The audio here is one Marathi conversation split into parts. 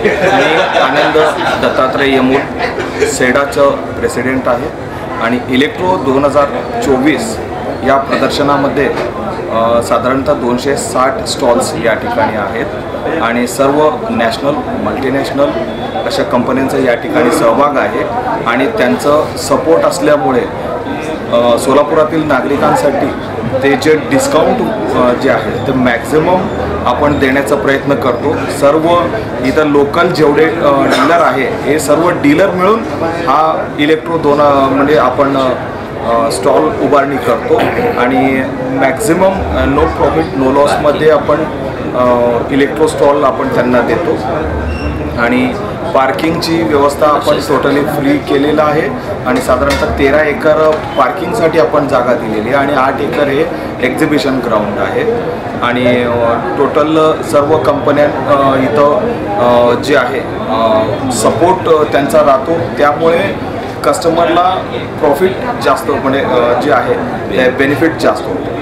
मी आनंद दत्तात्रय यमूर सेडाचं प्रेसिडेंट आहे आणि इलेक्ट्रो 2024 या प्रदर्शनामध्ये साधारणतः 260 स्टॉल्स या ठिकाणी आहेत आणि सर्व नॅशनल मल्टीनॅशनल अशा कंपन्यांचा या ठिकाणी सहभाग आहे आणि त्यांचं सपोर्ट असल्यामुळे सोलापुरातील नागरिकांसाठी ते जे डिस्काउंट जे आहे ते मॅक्झिमम आपण देण्याचा प्रयत्न करतो। सर्व इथं लोकल जेवढे डीलर आहे हे सर्व डीलर मिळून हा इलेक्ट्रो म्हणजे आपण स्टॉल उभारणी करतो आणि मॅक्झिमम नो प्रॉफिट नो लॉसमध्ये आपण इलेक्ट्रो स्टॉल आपण त्यांना देतो आणि पार्किंगची व्यवस्था आपण टोटली फ्री केलेलं आहे आणि साधारणतः 13 एकर पार्किंगसाठी आपण जागा दिलेली आहे आणि 8 एकर हे एक्झिबिशन ग्राउंड आहे आणि टोटल सर्व कंपन्या इथं जे आहे सपोर्ट त्यांचा राहतो, त्यामुळे कस्टमरला प्रॉफिट जास्त म्हणजे जे आहे बेनिफिट जास्त होतो।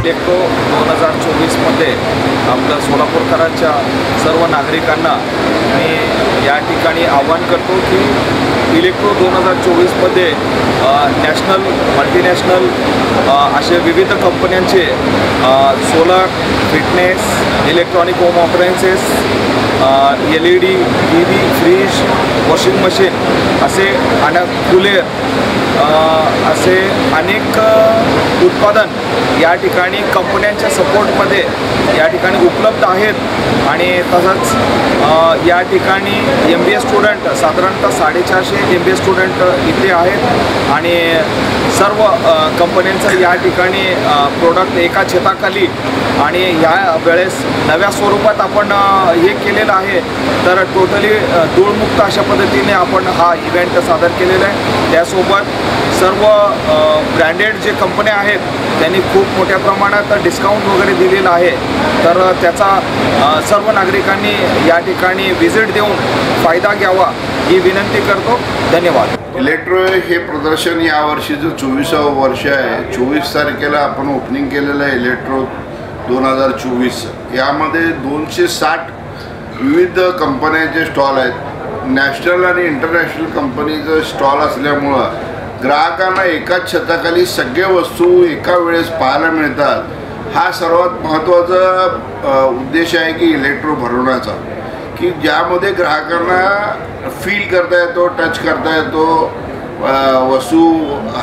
इलेक्ट्रो 2024मध्ये आपलं सोलापूरकरांच्या सर्व नागरिकांना मी या ठिकाणी आवाहन करतो की इलेक्ट्रो 2024मध्ये नॅशनल मल्टीनॅशनल असे विविध कंपन्यांचे solar, fitness, electronic home appliances, LED, TV, fridge, washing machine असे कूलर असे अनेक उत्पादन या ठिकाणी कंपन्यांच्या सपोर्टमध्ये या ठिकाणी उपलब्ध आहेत आणि तसंच या ठिकाणी MBA स्टुडंट साधारणतः 450 MBA स्टुडंट इथे आहेत आणि सर्व कंपन्यांचं या ठिकाणी प्रोडक्ट एका छताखाली आणि ह्या वेळेस नव्या स्वरूपात आपण हे केलेलं आहे. तर टोटली धूळमुक्त अशा पद्धतीने आपण हा इव्हेंट सादर केलेला आहे. त्यासोबत सर्व ब्रँडेड जे कंपन्या आहेत त्यांनी खूप मोठ्या प्रमाणात डिस्काउंट वगैरे दिलेला आहे. तर त्याचा सर्व नागरिकांनी या ठिकाणी व्हिजिट देऊन फायदा घ्यावा ही विनंती करतो. धन्यवाद. इलेक्ट्रो हे प्रदर्शन यावर्षीचं 24वं वर्ष आहे. 24 तारखेला आपण ओपनिंग केलेलं आहे इलेक्ट्रो 2024. यामध्ये 260 विविध कंपन्यांचे स्टॉल आहेत. नॅशनल आणि इंटरनॅशनल कंपनीचं स्टॉल असल्यामुळं ग्राहकांना एकाच छताखाली सगळे वस्तू एका वेळेस पाहायला मिळतात. हा सर्वात महत्त्वाचा उद्देश आहे की इलेक्ट्रो भरवण्याचा, की ज्यामध्ये ग्राहकांना फील करता येतो, टच करता येतो, वस्तू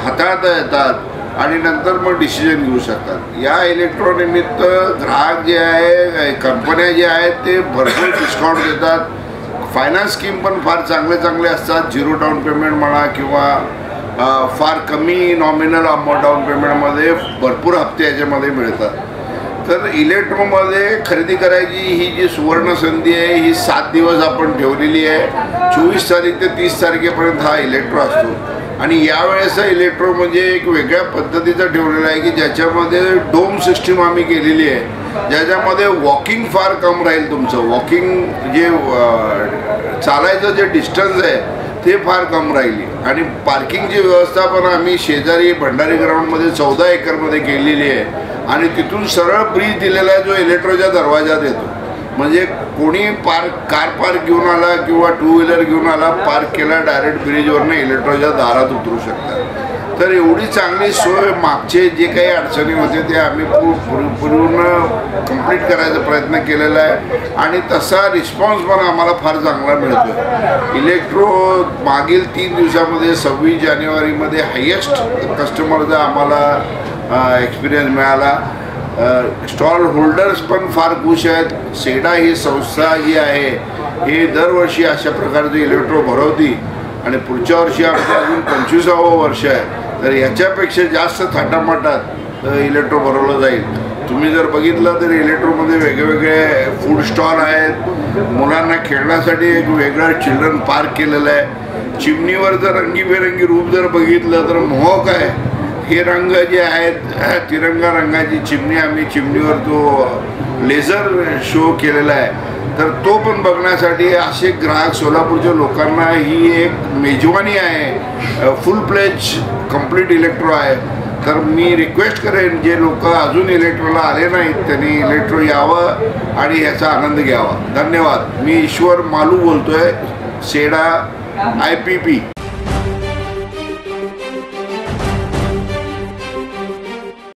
हाताळता येतात आणि नंतर मग डिसिजन घेऊ शकतात. या इलेक्ट्रोनिमित्त ग्राहक जे आहे, कंपन्या जे आहेत ते भरपूर डिस्काउंट देतात. फायनान्स स्कीम पण फार चांगले असतात. 0 डाऊन पेमेंट म्हणा किंवा फार कमी नॉमिनल डाऊन पेमेंटमध्ये भरपूर हप्ते याच्यामध्ये मिळतात. तर इलेक्ट्रोमध्ये खरेदी करायची ही जी सुवर्ण संधी आहे ही 7 दिवस आपण ठेवलेली आहे. 24 तारीख ते 30 तारखेपर्यंत हा इलेक्ट्रो असतो आणि यावेळेसचा इलेक्ट्रो म्हणजे एक वेगळ्या पद्धतीचा ठेवलेला आहे की ज्याच्यामध्ये डोम सिस्टीम आम्ही केलेली आहे, ज्याच्यामध्ये वॉकिंग फार कम राहील. तुमचं वॉकिंग जे चालायचं जे डिस्टन्स आहे ते फार कम राहिली आणि पार्किंगची व्यवस्था पण आम्ही शेजारी भंडारी ग्राउंडमध्ये 14 एकरमध्ये केलेली आहे आणि तिथून सरळ ब्रिज दिलेला आहे जो इलेक्ट्रोच्या दरवाजात येतो. म्हणजे कोणी कार पार्क घेऊन आला किंवा 2 व्हीलर घेऊन आला, पार्क केला, डायरेक्ट ब्रिजवरनं इलेक्ट्रोच्या दारात उतरू शकतात. तर एवढी चांगली सोय, मागचे जे काही अडचणी होते ते आम्ही पूर्ण कंप्लीट करायचा प्रयत्न केलेला आहे आणि तसा रिस्पॉन्स पण आम्हाला फार चांगला मिळतो. इलेक्ट्रो मागील 3 दिवसामध्ये 26 जानेवारीमध्ये हायेस्ट कस्टमरचा आम्हाला एक्सपिरियन्स मिळाला. स्टॉल होल्डर्स पण फार खुश आहेत. सेडा ही संस्था जी आहे हे दरवर्षी अशा प्रकारचं इलेक्ट्रो भरवती आणि पुढच्या वर्षी आमचं अजून 25वं वर्ष आहे. तर याच्यापेक्षा जास्त थाटामाटात इलेक्ट्रो भरवलं जाईल. तुम्ही जर बघितलं तर इलेक्ट्रोमध्ये वेगवेगळे फूड स्टॉल आहेत. मुलांना खेळण्यासाठी एक वेगळं चिल्ड्रन पार्क केलेलं आहे. चिमणीवर जर रंगीबेरंगी रूप जर बघितलं तर मोहक आहे. हे रंग जे आहेत तिरंगा रंगाची चिमणी, आम्ही चिमणीवर तो लेझर शो केलेला आहे. तर तो पण बघण्यासाठी असे ग्राहक सोलापूरच्या लोकांना ही एक मेजवानी आहे. फुल प्लेज कंप्लीट इलेक्ट्रो आहे. तर मी रिक्वेस्ट करेन जे लोक अजून इलेक्ट्रोला आले नाहीत त्यांनी इलेक्ट्रो यावं आणि ह्याचा आनंद घ्यावा. धन्यवाद. मी ईश्वर मालू बोलतोय, सेडा IPP.